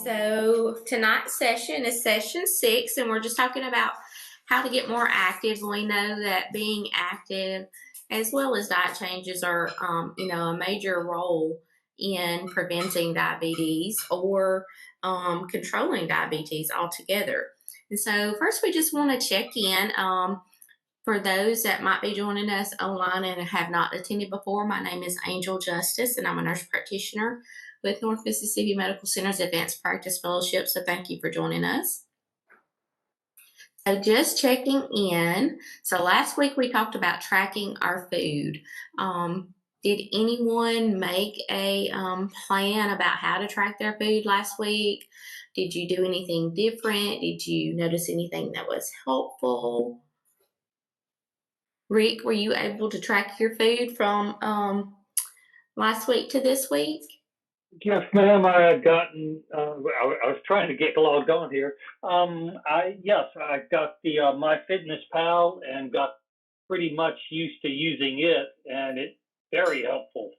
So tonight's session is session 6, and we're just talking about how to get more active. We know that being active as well as diet changes are, a major role in preventing diabetes or controlling diabetes altogether. And so first we just want to check in. For those that might be joining us online and have not attended before, my name is Angel Justice, and I'm a nurse practitioner with North Mississippi Medical Center's Advanced Practice Fellowship, so thank you for joining us. So just checking in. So last week we talked about tracking our food. Did anyone make a plan about how to track their food last week? Did you do anything different? Did you notice anything that was helpful? Rick, were you able to track your food from last week to this week? Yes, ma'am. I had gotten. I was trying to get logged on here. I got the MyFitnessPal and got pretty much used to using it, and it's very helpful.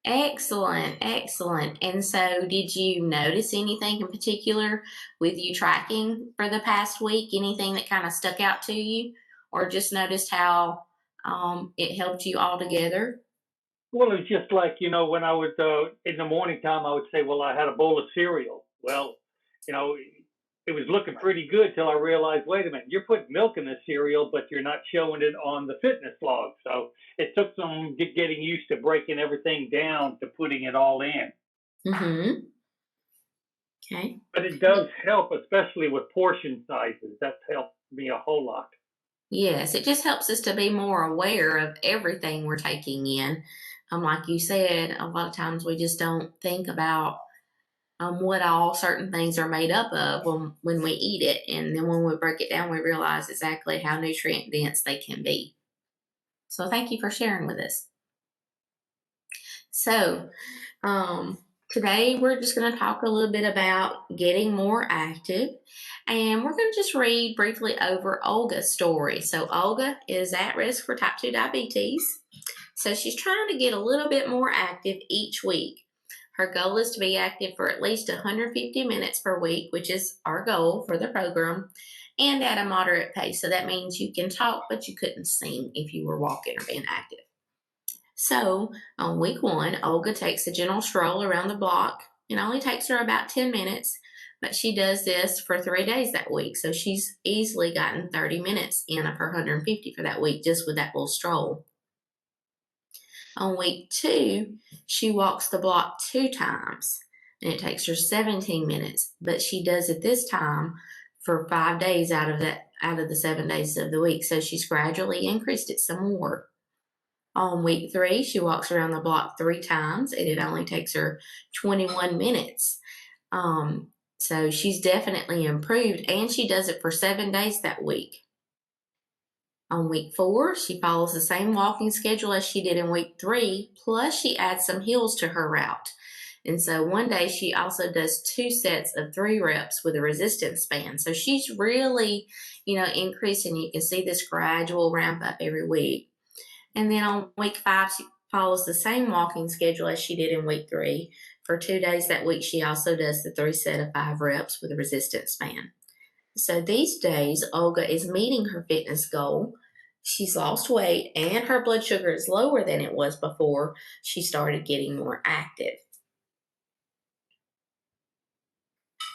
Excellent, excellent. And so, did you notice anything in particular with you tracking for the past week? Anything that kind of stuck out to you, or just noticed how it helped you all together? Well, it's just like, when I was in the morning time, I would say, well, I had a bowl of cereal. Well, you know, it was looking pretty good till I realized, wait a minute, you're putting milk in the cereal, but you're not showing it on the fitness log. So it took some getting used to breaking everything down to putting it all in. Mm-hmm. Okay. But it does help, especially with portion sizes. That's helped me a whole lot. Yes, it just helps us to be more aware of everything we're taking in. Like you said, a lot of times we just don't think about what all certain things are made up of when we eat it. And then when we break it down, we realize exactly how nutrient dense they can be. So thank you for sharing with us. So today we're just going to talk a little bit about getting more active. And we're going to just read briefly over Olga's story. So Olga is at risk for type 2 diabetes. So she's trying to get a little bit more active each week. Her goal is to be active for at least 150 minutes per week, which is our goal for the program, and at a moderate pace. So that means you can talk, but you couldn't sing if you were walking or being active. So on week 1, Olga takes a gentle stroll around the block. It only takes her about 10 minutes, but she does this for 3 days that week. So she's easily gotten 30 minutes in of her 150 for that week just with that little stroll. On week 2, she walks the block 2 times, and it takes her 17 minutes, but she does it this time for 5 days out of the 7 days of the week. So she's gradually increased it some more. On week 3, she walks around the block 3 times, and it only takes her 21 minutes. So she's definitely improved, and she does it for 7 days that week. On week 4, she follows the same walking schedule as she did in week 3, plus she adds some hills to her route. And so one day she also does 2 sets of 3 reps with a resistance band. So she's really, increasing. You can see this gradual ramp up every week. And then on week 5, she follows the same walking schedule as she did in week 3. For 2 days that week, she also does the 3 set of 5 reps with a resistance band. So these days, Olga is meeting her fitness goal. She's lost weight and her blood sugar is lower than it was before she started getting more active.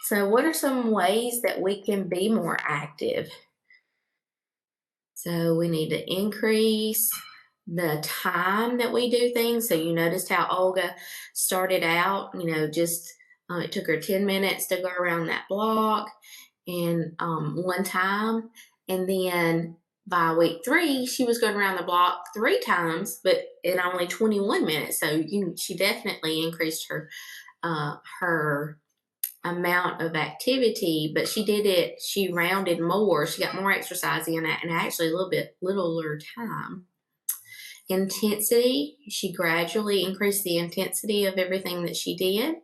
So what are some ways that we can be more active? So we need to increase the time that we do things. So you noticed how Olga started out, it took her 10 minutes to go around that block and one time. And then by week 3, she was going around the block 3 times, but in only 21 minutes. So she definitely increased her amount of activity, but she rounded more. She got more exercise in it and actually a little bit littler time. Intensity, she gradually increased the intensity of everything that she did.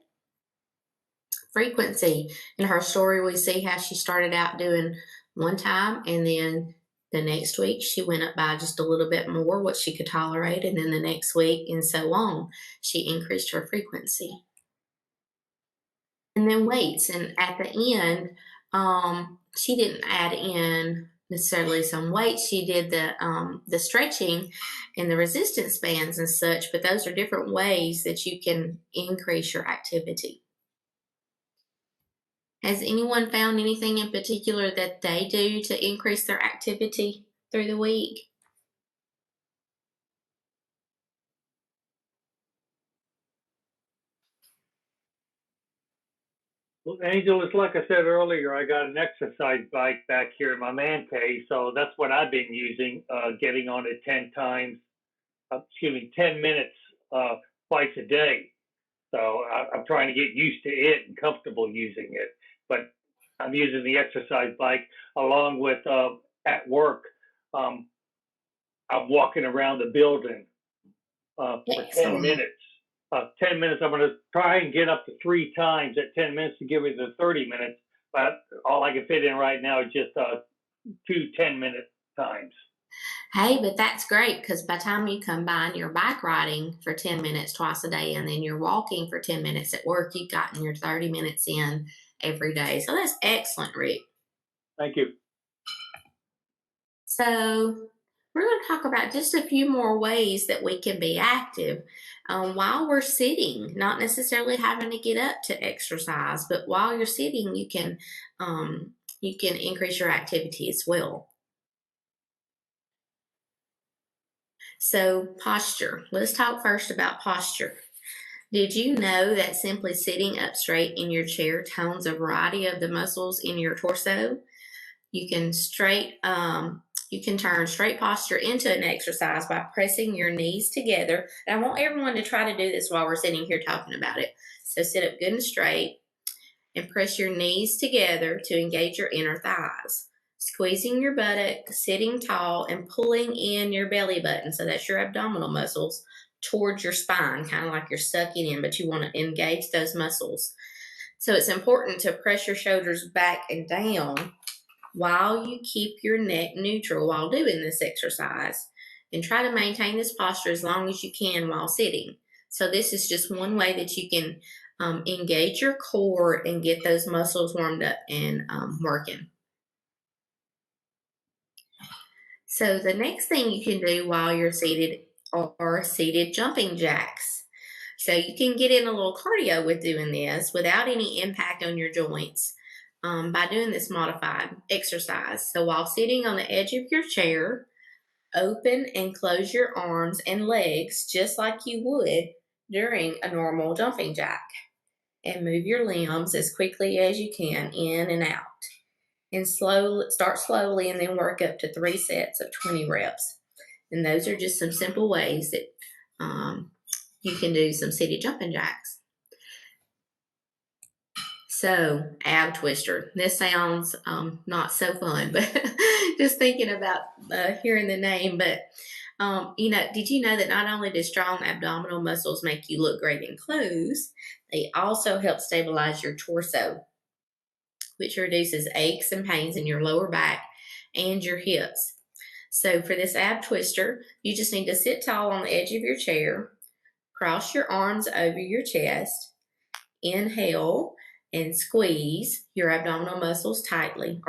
Frequency, in her story, we see how she started out doing 1 time and then The next week, she went up by just a little bit more, what she could tolerate, and then the next week, and so on. She increased her frequency. And then weights, and at the end, she didn't add in necessarily some weights. She did the stretching and the resistance bands and such, but those are different ways that you can increase your activity. Has anyone found anything in particular that they do to increase their activity through the week? Well, Angel, it's like I said earlier, I got an exercise bike back here in my man cave, so that's what I've been using, getting on it 10 times, 10 minutes twice a day. So I'm trying to get used to it and comfortable using it. But I'm using the exercise bike along with at work. Um, I'm walking around the building for 10 Excellent. minutes. 10 minutes, I'm going to try and get up to 3 times at 10 minutes to give me the 30 minutes. But all I can fit in right now is just 2 10-minute times. Hey, but that's great because by the time you combine your bike riding for 10 minutes twice a day and then you're walking for 10 minutes at work, you've gotten your 30 minutes in every day. So that's excellent, Rick. Thank you. So we're going to talk about just a few more ways that we can be active while we're sitting, not necessarily having to get up to exercise, but while you're sitting, you can increase your activity as well. So posture. Let's talk first about posture. Did you know that simply sitting up straight in your chair tones a variety of the muscles in your torso? You can turn straight posture into an exercise by pressing your knees together. And I want everyone to try to do this while we're sitting here talking about it. So sit up good and straight and press your knees together to engage your inner thighs. Squeezing your buttock, sitting tall, and pulling in your belly button. So that's your abdominal muscles towards your spine, kind of like you're sucking in, but you want to engage those muscles. So it's important to press your shoulders back and down while you keep your neck neutral while doing this exercise. And try to maintain this posture as long as you can while sitting. So this is just one way that you can engage your core and get those muscles warmed up and working. So the next thing you can do while you're seated are seated jumping jacks. So you can get in a little cardio with doing this without any impact on your joints by doing this modified exercise. So while sitting on the edge of your chair, open and close your arms and legs just like you would during a normal jumping jack. And move your limbs as quickly as you can in and out. And start slowly and then work up to 3 sets of 20 reps. And those are just some simple ways that you can do some seated jumping jacks. So, ab twister. This sounds not so fun, but just thinking about hearing the name. But, did you know that not only do strong abdominal muscles make you look great in clothes, they also help stabilize your torso, which reduces aches and pains in your lower back and your hips. So for this ab twister, you just need to sit tall on the edge of your chair, cross your arms over your chest, inhale and squeeze your abdominal muscles lightly,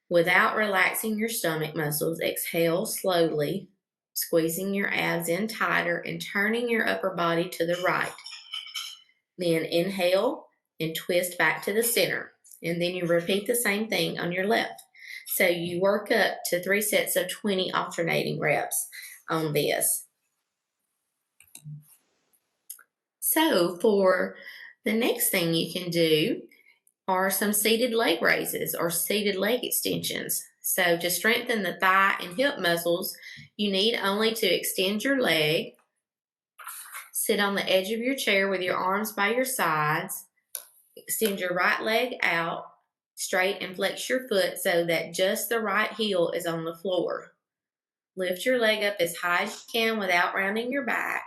without relaxing your stomach muscles. Exhale slowly, squeezing your abs in tighter and turning your upper body to the right. Then inhale and twist back to the center. And then you repeat the same thing on your left. So you work up to 3 sets of 20 alternating reps on this. So for the next thing you can do are some seated leg raises or seated leg extensions. So to strengthen the thigh and hip muscles, you need only to extend your leg, sit on the edge of your chair with your arms by your sides, extend your right leg out straight and flex your foot so that just the right heel is on the floor. Lift your leg up as high as you can without rounding your back,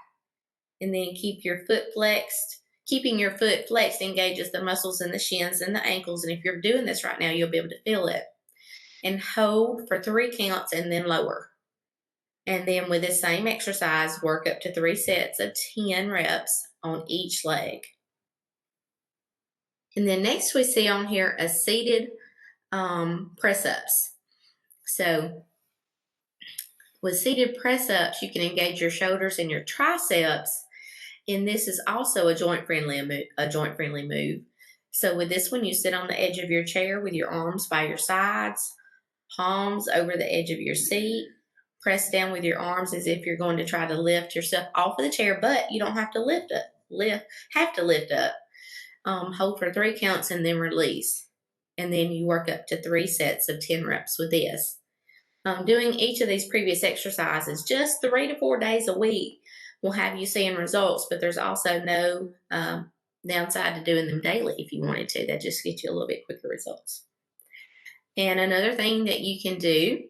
and then keep your foot flexed. Keeping your foot flexed engages the muscles in the shins and the ankles, and if you're doing this right now, you'll be able to feel it. and hold for 3 counts and then lower. And then with the same exercise, work up to 3 sets of 10 reps on each leg. And then next we see on here a seated press-ups. So with seated press-ups, you can engage your shoulders and your triceps, and this is also a joint-friendly move. So with this one, you sit on the edge of your chair with your arms by your sides, palms over the edge of your seat. Press down with your arms as if you're going to try to lift yourself off of the chair, but you don't have to lift up. Hold for 3 counts and then release. And then you work up to 3 sets of 10 reps with this. Doing each of these previous exercises just 3 to 4 days a week will have you seeing results, but there's also no downside to doing them daily if you wanted to. That just gets you a little bit quicker results. And another thing that you can do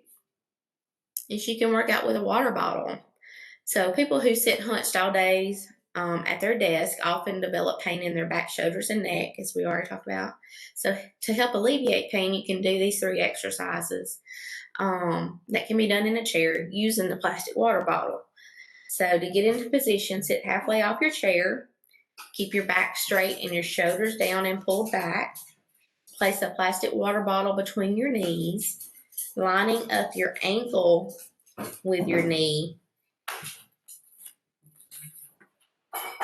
is you can work out with a water bottle. So people who sit hunched all days at their desk often develop pain in their back, shoulders, and neck, as we already talked about. So to help alleviate pain, you can do these 3 exercises that can be done in a chair using the plastic water bottle. So to get into position, sit halfway off your chair, keep your back straight and your shoulders down and pulled back. Place a plastic water bottle between your knees, lining up your ankle with your knee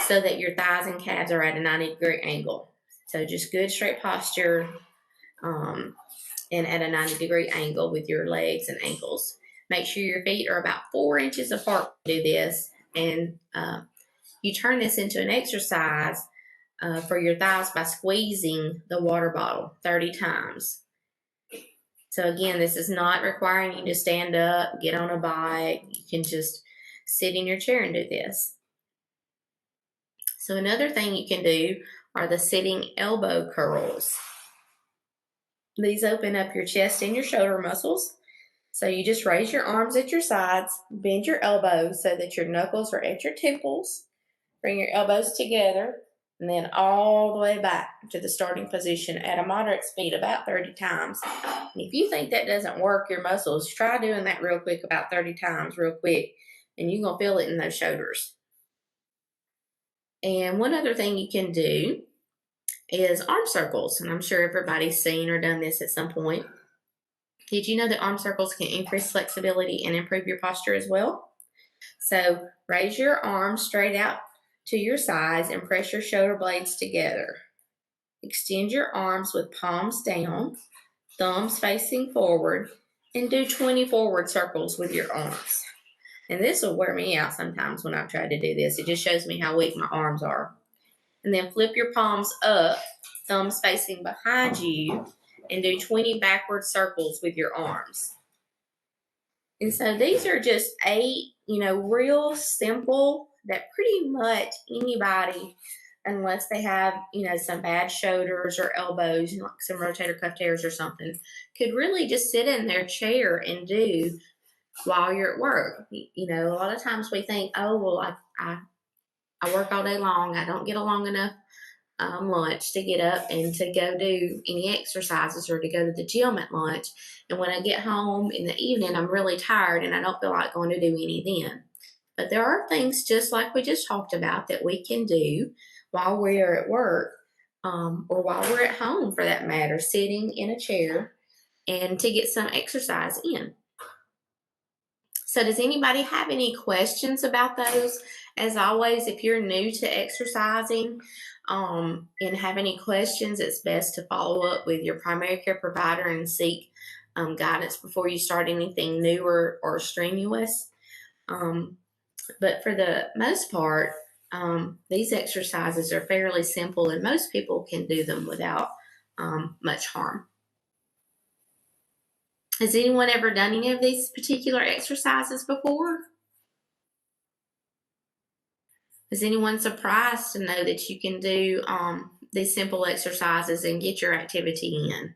so that your thighs and calves are at a 90-degree angle. So just good straight posture and at a 90-degree angle with your legs and ankles. Make sure your feet are about 4 inches apart to do this, and you turn this into an exercise for your thighs by squeezing the water bottle 30 times. So again, this is not requiring you to stand up, get on a bike. You can just sit in your chair and do this. So another thing you can do are the sitting elbow curls. These open up your chest and your shoulder muscles. So you just raise your arms at your sides, bend your elbows so that your knuckles are at your temples. Bring your elbows together, and then all the way back to the starting position at a moderate speed, about 30 times. And if you think that doesn't work your muscles, try doing that real quick, about 30 times real quick, and you're going to feel it in those shoulders. And one other thing you can do is arm circles, and I'm sure everybody's seen or done this at some point. Did you know that arm circles can increase flexibility and improve your posture as well? So raise your arms straight out to your sides and press your shoulder blades together. Extend your arms with palms down, thumbs facing forward, and do 20 forward circles with your arms. And this will wear me out sometimes when I've tried to do this. It just shows me how weak my arms are. And then flip your palms up, thumbs facing behind you, and do 20 backward circles with your arms. And so these are just 8, real simple that pretty much anybody, unless they have, some bad shoulders or elbows, like some rotator cuff tears or something, could really just sit in their chair and do while you're at work. A lot of times we think, oh, well, I work all day long. I don't get a long enough lunch to get up and to go do any exercises or to go to the gym at lunch. And when I get home in the evening, I'm really tired and I don't feel like going to do any then. But there are things just like we just talked about that we can do while we're at work or while we're at home for that matter, sitting in a chair and to get some exercise in. So does anybody have any questions about those? As always, if you're new to exercising and have any questions, it's best to follow up with your primary care provider and seek guidance before you start anything new or strenuous. But for the most part, these exercises are fairly simple and most people can do them without much harm. Has anyone ever done any of these particular exercises before? Is anyone surprised to know that you can do these simple exercises and get your activity in?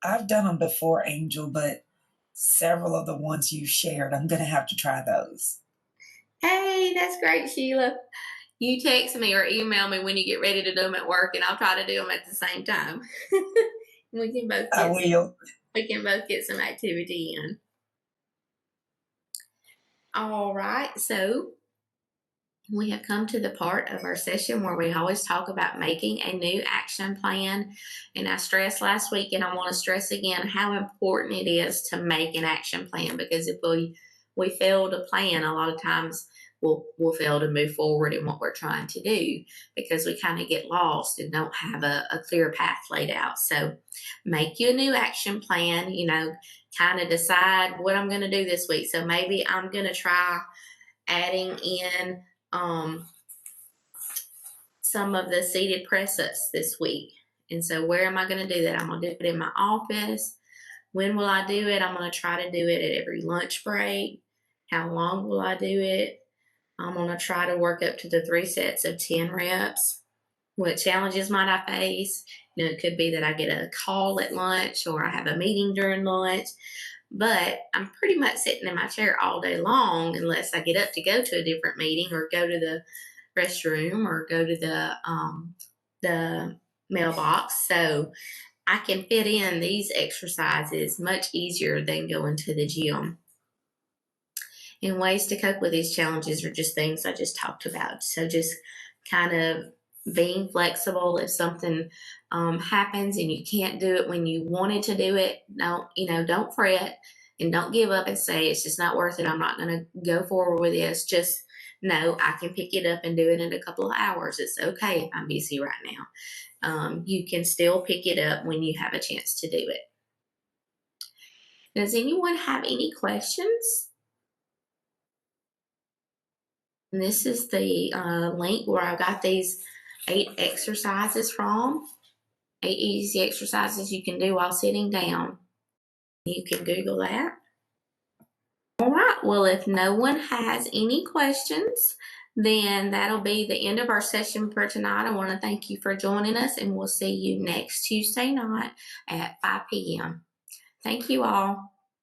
I've done them before, Angel, but several of the ones you shared, I'm going to have to try those. Hey, that's great, Sheila. You text me or email me when you get ready to do them at work, and I'll try to do them at the same time. we can both I get will. we can both get some activity in. All right, so we have come to the part of our session where we always talk about making a new action plan. And I stressed last week, and I want to stress again how important it is to make an action plan, because if we fail to plan, a lot of times we'll fail to move forward in what we're trying to do, because we kind of get lost and don't have a clear path laid out. So make you a new action plan, kind of decide what I'm going to do this week. So maybe I'm going to try adding in some of the seated press ups this week. And so where am I going to do that? I'm going to do it in my office. When will I do it? I'm going to try to do it at every lunch break. How long will I do it? I'm going to try to work up to the 3 sets of 10 reps. What challenges might I face? It could be that I get a call at lunch, or I have a meeting during lunch. But I'm pretty much sitting in my chair all day long unless I get up to go to a different meeting, or go to the restroom, or go to the mailbox. So I can fit in these exercises much easier than going to the gym. And ways to cope with these challenges are just things I just talked about. So just kind of being flexible. If something happens and you can't do it when you wanted to do it, don't fret and don't give up and say it's just not worth it. I'm not going to go forward with this. Just know I can pick it up and do it in a couple of hours. It's okay if I'm busy right now. You can still pick it up when you have a chance to do it. Does anyone have any questions? And this is the link where I got these 8 exercises from. 8 easy exercises you can do while sitting down. You can Google that. All right. Well, if no one has any questions, then that'll be the end of our session for tonight. I want to thank you for joining us, and we'll see you next Tuesday night at 5 p.m. Thank you all.